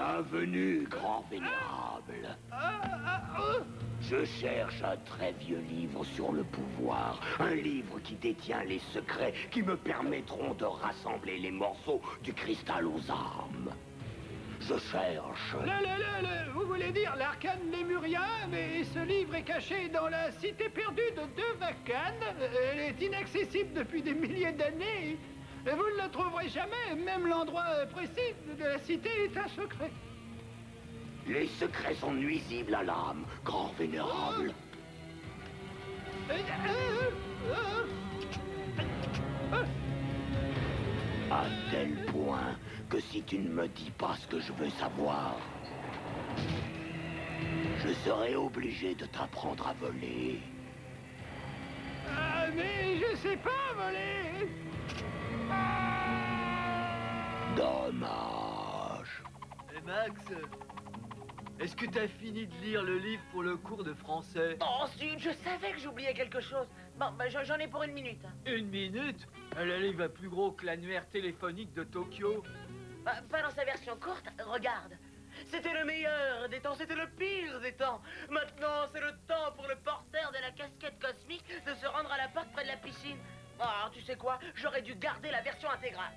Bienvenue, grand vénérable. Je cherche un très vieux livre sur le pouvoir. Un livre qui détient les secrets qui me permettront de rassembler les morceaux du cristal aux armes. Je cherche... Vous voulez dire l'arcane lémurien? Mais ce livre est caché dans la cité perdue de Devacan. Elle est inaccessible depuis des milliers d'années. Vous ne le trouverez jamais. Même l'endroit précis de la cité est un secret. Les secrets sont nuisibles à l'âme, grand vénérable. À tel point que si tu ne me dis pas ce que je veux savoir, je serai obligé de t'apprendre à voler. Mais je sais pas voler. Dommage. Hé Max, est-ce que t'as fini de lire le livre pour le cours de français? Oh, zut, je savais que j'oubliais quelque chose. Bon, bah, j'en ai pour une minute. Une minute? Le livre est plus gros que l'annuaire téléphonique de Tokyo. Bah, pas dans sa version courte, regarde. C'était le meilleur des temps, c'était le pire des temps. Maintenant, c'est le temps pour le porteur de la casquette cosmique de se rendre à la porte près de la piscine. Ah, tu sais quoi? J'aurais dû garder la version intégrale.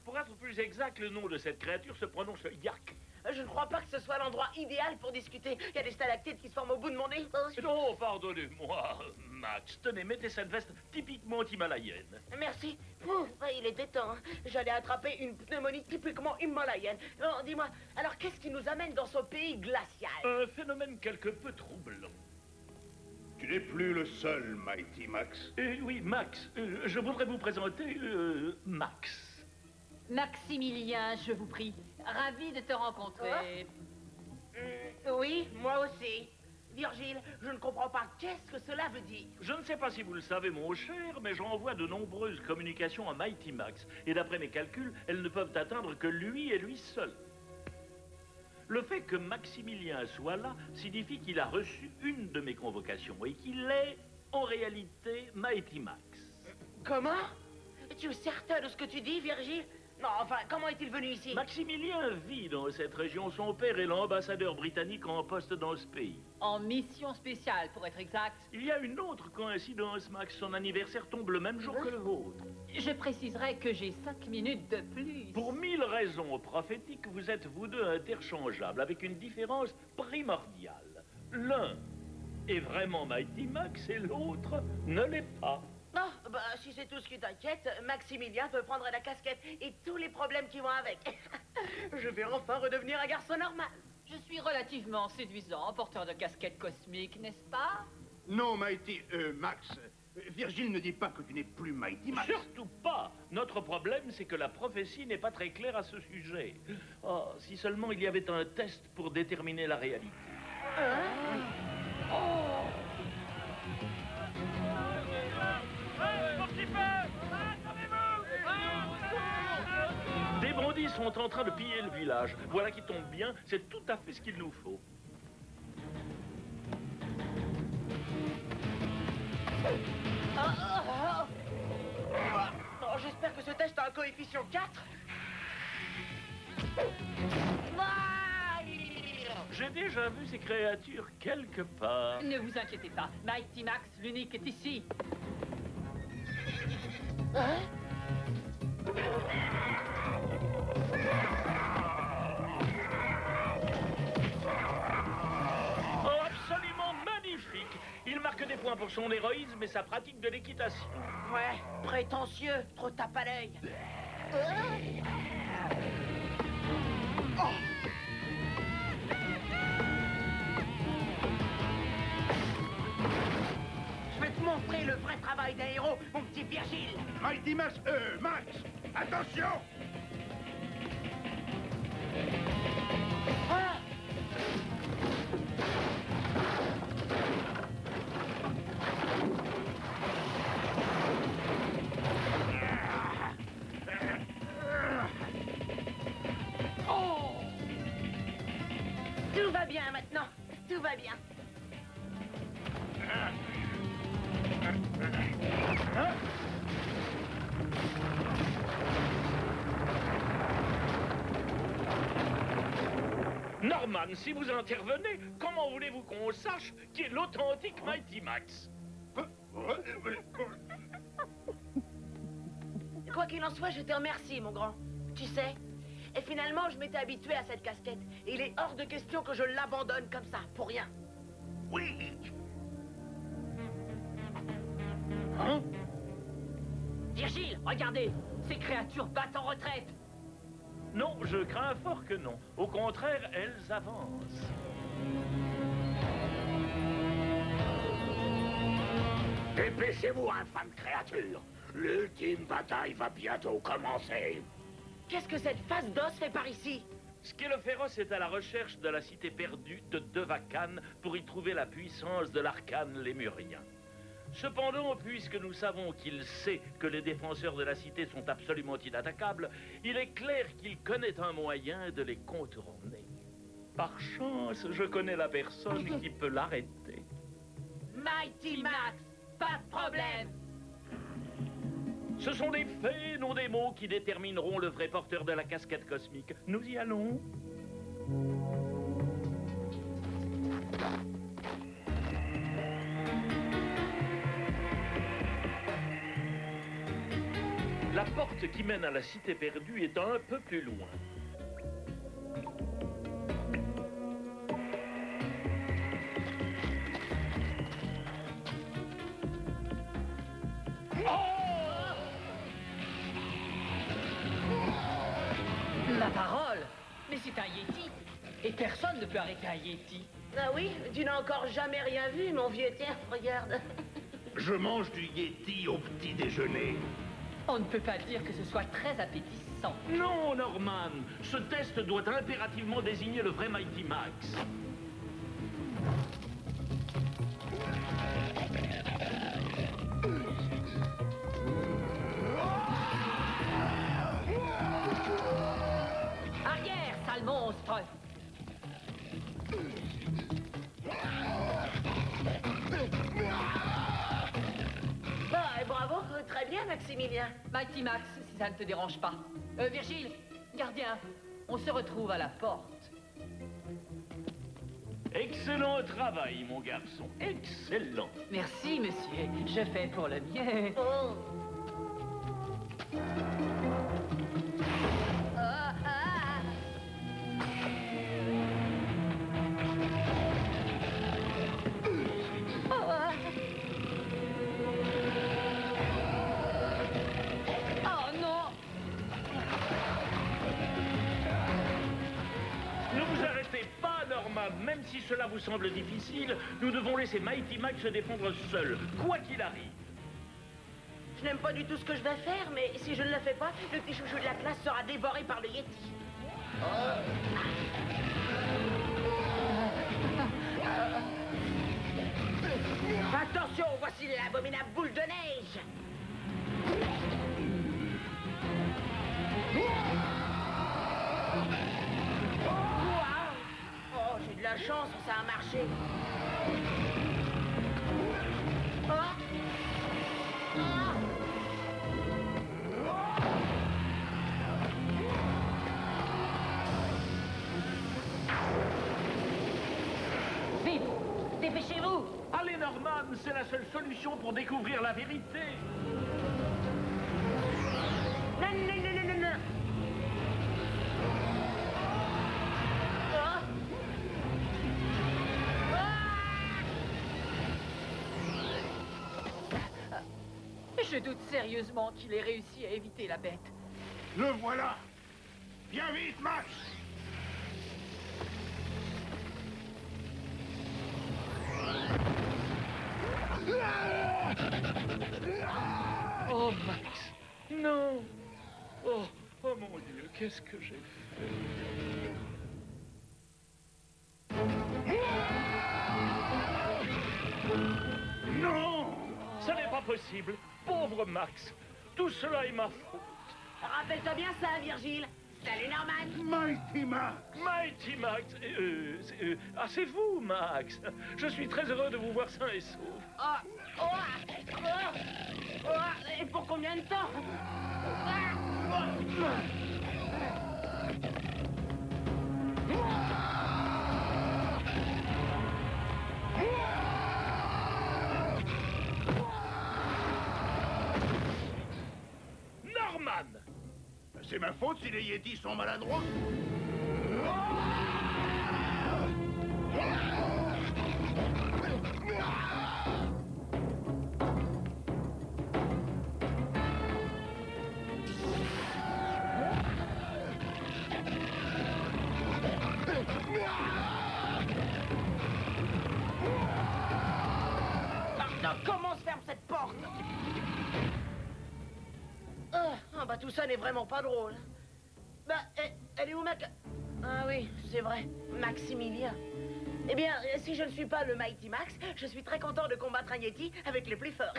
Pour être plus exact, le nom de cette créature se prononce Yark. Je ne crois pas que ce soit l'endroit idéal pour discuter. Il y a des stalactites qui se forment au bout de mon nez. Non, pardonnez-moi, Max. Tenez, mettez cette veste typiquement himalayenne. Merci. Ouf, il était temps. J'allais attraper une pneumonie typiquement himalayenne. Bon, dis-moi, alors qu'est-ce qui nous amène dans ce pays glacial? Un phénomène quelque peu troublant. Tu n'es plus le seul, Mighty Max. Oui, Max. Je voudrais vous présenter Max. Maximilien, je vous prie. Ravi de te rencontrer. Oui, moi aussi. Virgile, je ne comprends pas. Qu'est-ce que cela veut dire? Je ne sais pas si vous le savez, mon cher, mais j'envoie de nombreuses communications à Mighty Max. Et d'après mes calculs, elles ne peuvent atteindre que lui et lui seul. Le fait que Maximilien soit là signifie qu'il a reçu une de mes convocations et qu'il est, en réalité, Mighty Max. Comment? Tu es certain de ce que tu dis, Virgile? Non, enfin, comment est-il venu ici? Maximilien vit dans cette région. Son père est l'ambassadeur britannique en poste dans ce pays. En mission spéciale, pour être exact. Il y a une autre coïncidence, Max. Son anniversaire tombe le même jour que le vôtre. Je préciserai que j'ai 5 minutes de plus. Pour 1000 raisons prophétiques, vous êtes vous deux interchangeables, avec une différence primordiale. L'un est vraiment Mighty Max et l'autre ne l'est pas. Non, bah, si c'est tout ce qui t'inquiète, Maximilien peut prendre la casquette et tous les problèmes qui vont avec. Je vais enfin redevenir un garçon normal. Je suis relativement séduisant, porteur de casquette cosmique, n'est-ce pas? Non, Mighty... Max... Virgile ne dit pas que tu n'es plus Mighty Max. Surtout pas. Notre problème, c'est que la prophétie n'est pas très claire à ce sujet. Oh, si seulement il y avait un test pour déterminer la réalité. Des bandits sont en train de piller le village. Voilà qui tombe bien, c'est tout à fait ce qu'il nous faut. Oh, j'espère que ce test a un coefficient 4. J'ai déjà vu ces créatures quelque part. Ne vous inquiétez pas, Mighty Max, l'unique, est ici. Oh, absolument magnifique. Il marque des points pour son héroïsme et sa pratique de l'équitation. Ouais, prétentieux, trop tape à l'œil. Je vais te montrer le vrai travail d'un héros, mon petit Virgile. Mighty Max... Max Attention! Ah! Tout va bien maintenant. Tout va bien. Norman, si vous intervenez, comment voulez-vous qu'on sache qui est l'authentique Mighty Max? Quoi qu'il en soit, je te remercie, mon grand. Tu sais, et finalement, je m'étais habitué à cette casquette. Et il est hors de question que je l'abandonne comme ça, pour rien. Oui. Hein? Virgile, regardez, ces créatures battent en retraite. Non, je crains fort que non. Au contraire, elles avancent. Dépêchez-vous, infâme créature. L'ultime bataille va bientôt commencer. Qu'est-ce que cette face d'os fait par ici? Skeloferos est à la recherche de la cité perdue de Devakan pour y trouver la puissance de l'arcane lémurien. Cependant, puisque nous savons qu'il sait que les défenseurs de la cité sont absolument inattaquables, il est clair qu'il connaît un moyen de les contourner. Par chance, je connais la personne qui peut l'arrêter. Mighty Max, pas de problème. Ce sont des faits, non des mots, qui détermineront le vrai porteur de la casquette cosmique. Nous y allons. La porte qui mène à la cité perdue est un peu plus loin. La parole. Mais c'est un Yeti. Et personne ne peut arrêter un Yeti. Ah oui? Tu n'as encore jamais rien vu, mon vieux. Tiens, regarde. Je mange du Yeti au petit déjeuner. On ne peut pas dire que ce soit très appétissant. Non, Norman, ce test doit impérativement désigner le vrai Mighty Max. Arrière, sale monstre. Bah, bravo, très bien, Maximilien. Mighty Max, si ça ne te dérange pas. Virgile, gardien, on se retrouve à la porte. Excellent travail, mon garçon. Excellent. Merci, monsieur. Je fais pour le mieux. Oh. Ah, ah. Oh, ah. Oh, non. Ne vous arrêtez pas, Norman. Même si cela vous semble difficile, nous devons laisser Mighty Max se défendre seul, quoi qu'il arrive. Je n'aime pas du tout ce que je vais faire, mais si je ne le fais pas, le petit chouchou de la classe sera dévoré par le Yeti. Attention, voici l'abominable boule de neige. Waouh! Oh, j'ai de la chance, ça a marché. Oh! Ah! Vite, dépêchez-vous. Allez, Norman, c'est la seule solution pour découvrir la vérité. Non, non, non, non, non, non. Ah! Je doute sérieusement qu'il ait réussi à éviter la bête. Le voilà. Viens vite, Max. Oh, Max. Non. Oh, oh mon Dieu, qu'est-ce que j'ai fait? Non. Ça n'est pas possible. Pauvre Max. Tout cela est ma faute. Rappelle-toi bien ça, Virgile. Salut, Norman. Mighty Max. Mighty Max, c'est vous, Max. Je suis très heureux de vous voir sain et sauf. Et pour combien de temps? Norman! C'est ma faute si les Yetis sont maladroits. Comment se ferme cette porte? Bah tout ça n'est vraiment pas drôle. Bah, elle est où, Ah oui, c'est vrai, Maximilien. Eh bien, si je ne suis pas le Mighty Max, je suis très content de combattre un Yeti avec les plus forts.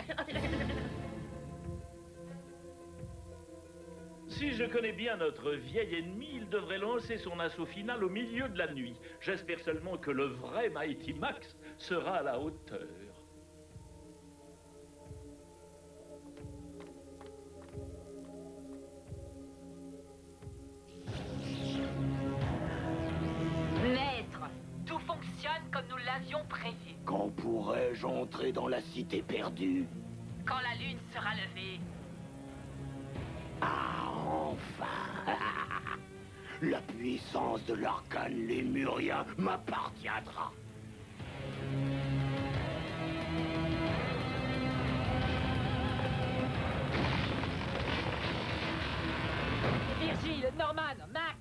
Si je connais bien notre vieil ennemi, il devrait lancer son assaut final au milieu de la nuit. J'espère seulement que le vrai Mighty Max sera à la hauteur. Maître, tout fonctionne comme nous l'avions prévu. Quand pourrais-je entrer dans la cité perdue? Quand la lune sera levée. Ah, enfin! La puissance de l'arcane lémurien m'appartiendra. Virgile, Norman, Max,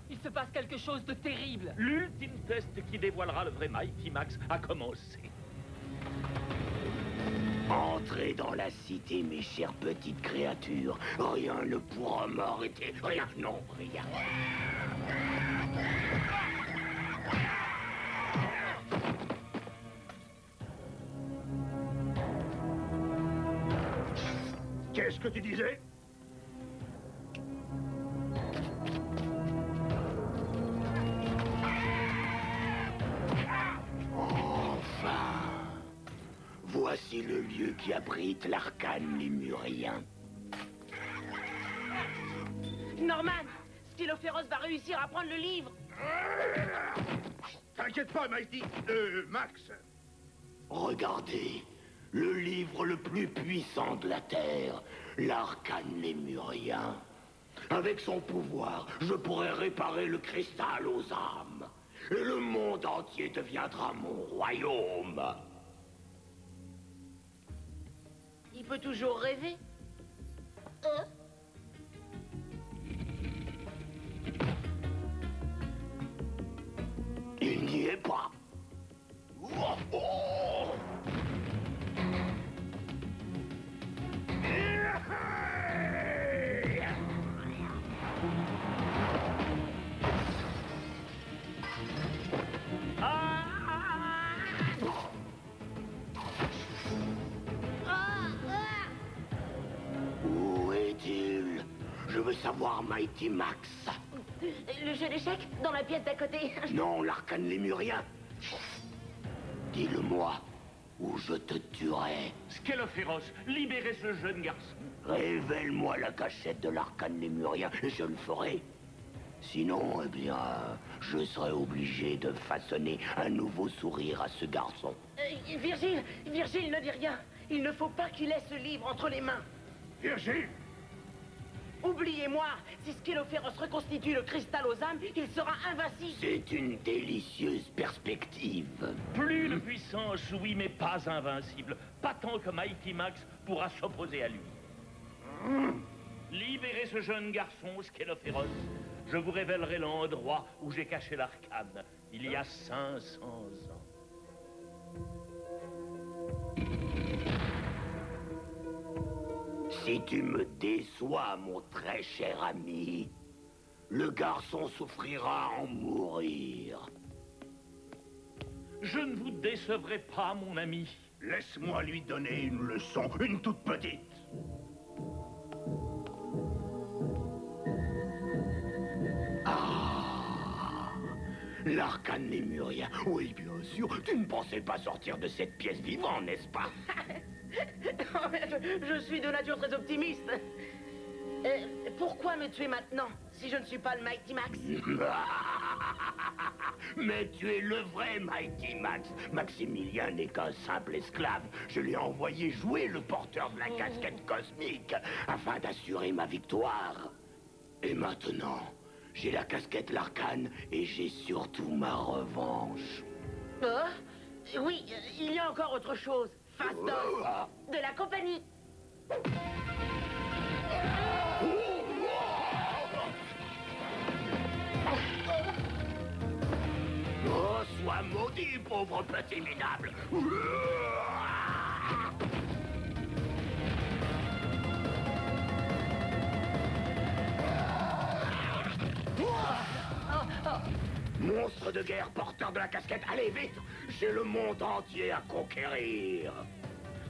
il se passe quelque chose de terrible. L'ultime test qui dévoilera le vrai Mighty Max a commencé. Entrez dans la cité, mes chères petites créatures. Rien ne pourra m'arrêter. Rien, non, rien. Qu'est-ce que tu disais? Voici le lieu qui abrite l'arcane lémurien. Norman, Stylophéros va réussir à prendre le livre. T'inquiète pas, Mighty. Max. Regardez, le livre le plus puissant de la Terre, l'arcane lémurien. Avec son pouvoir, je pourrais réparer le cristal aux âmes. Et le monde entier deviendra mon royaume. Il peut toujours rêver. Il n'y est pas. Oh, oh. Où est-il? Je veux savoir, Mighty Max. Le jeu d'échecs dans la pièce d'à côté. Non, l'arcane lémurien. Dis-le-moi, ou je te tuerai. Skélophéros, libérez ce jeune garçon. Révèle-moi la cachette de l'arcane lémurien et je le ferai. Sinon, eh bien, je serai obligé de façonner un nouveau sourire à ce garçon. Virgile, ne dis rien. Il ne faut pas qu'il ait ce livre entre les mains. Virgile. Oubliez-moi, si Skélophéros reconstitue le cristal aux âmes, il sera invincible. C'est une délicieuse perspective. Plus de puissance, oui, mais pas invincible. Pas tant que Mighty Max pourra s'opposer à lui. Libérez ce jeune garçon, Skélophéros. Je vous révélerai l'endroit où j'ai caché l'arcane, il y a 500 ans. Si tu me déçois, mon très cher ami, le garçon souffrira à en mourir. Je ne vous décevrai pas, mon ami. Laisse-moi lui donner une leçon, une toute petite. L'arcane lémurien. Oui, bien sûr. Tu ne pensais pas sortir de cette pièce vivant, n'est-ce pas? Je suis de nature très optimiste. Pourquoi me tuer maintenant, si je ne suis pas le Mighty Max? Mais tu es le vrai Mighty Max. Maximilien n'est qu'un simple esclave. Je lui ai envoyé jouer le porteur de la casquette cosmique afin d'assurer ma victoire. Et maintenant, j'ai la casquette Larkane et j'ai surtout ma revanche. Oui, il y a encore autre chose. Fastos, de la compagnie. Oh, sois maudit, pauvre petit minable. Monstre de guerre, porteur de la casquette, allez vite! J'ai le monde entier à conquérir.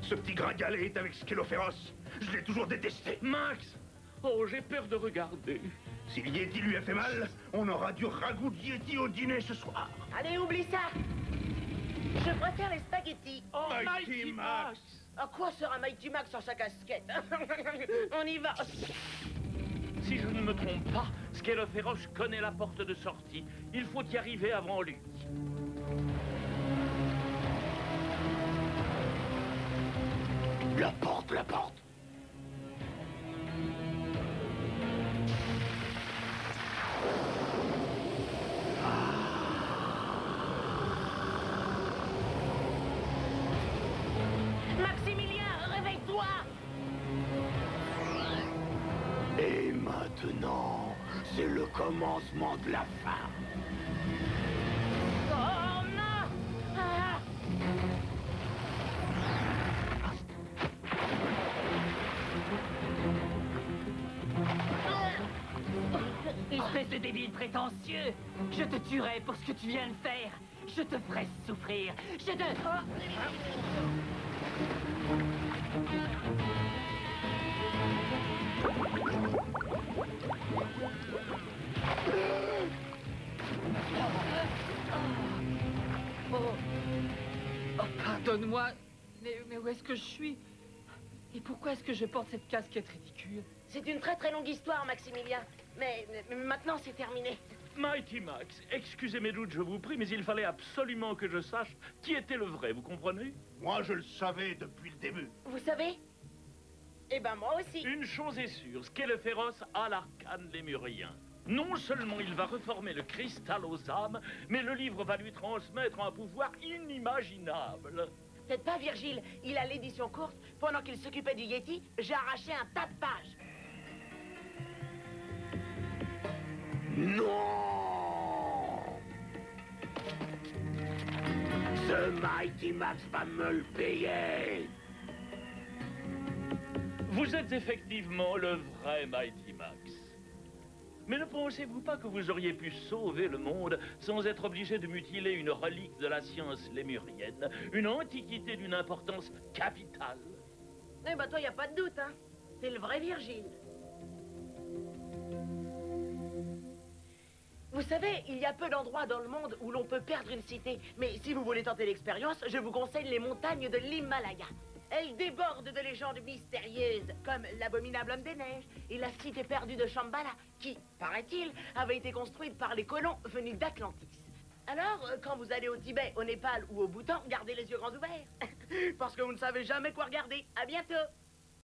Ce petit gringalet est avec Scélophéros. Je l'ai toujours détesté. Max! Oh, j'ai peur de regarder. Si le Yeti lui a fait mal, on aura du ragoût de Yeti au dîner ce soir. Allez, oublie ça. Je préfère les spaghettis. Oh, Mighty Max! À quoi sert un Mighty Max sans sa casquette? On y va. Si je ne me trompe pas, Scélophéros connaît la porte de sortie. Il faut y arriver avant lui. La porte, la porte. Maximilien, réveille-toi. Et maintenant, c'est le commencement de la fin. Oh non. Espèce de débile prétentieux! Je te tuerai pour ce que tu viens de faire! Je te ferai souffrir! Je te... Oh, pardonne-moi, mais où est-ce que je suis? Et pourquoi est-ce que je porte cette casquette ridicule? C'est une très très longue histoire, Maximilien. Mais maintenant, c'est terminé. Mighty Max, excusez mes doutes, je vous prie, mais il fallait absolument que je sache qui était le vrai, vous comprenez? Moi, je le savais depuis le début. Vous savez? Eh ben, moi aussi. Une chose est sûre, Scélophéros a l'arcane lémurien. Non seulement il va reformer le cristal aux âmes, mais le livre va lui transmettre un pouvoir inimaginable. Peut-être pas, Virgile. Il a l'édition courte. Pendant qu'il s'occupait du Yeti, j'ai arraché un tas de pages. Non! Ce Mighty Max va me le payer! Vous êtes effectivement le vrai Mighty Max. Mais ne pensez-vous pas que vous auriez pu sauver le monde sans être obligé de mutiler une relique de la science lémurienne, une antiquité d'une importance capitale? Eh ben, toi, y a pas de doute, hein. T'es le vrai Virgile. Vous savez, il y a peu d'endroits dans le monde où l'on peut perdre une cité. Mais si vous voulez tenter l'expérience, je vous conseille les montagnes de l'Himalaya. Elles débordent de légendes mystérieuses, comme l'abominable homme des neiges et la cité perdue de Shambhala, qui, paraît-il, avait été construite par les colons venus d'Atlantis. Alors, quand vous allez au Tibet, au Népal ou au Bhoutan, gardez les yeux grands ouverts. Parce que vous ne savez jamais quoi regarder. À bientôt.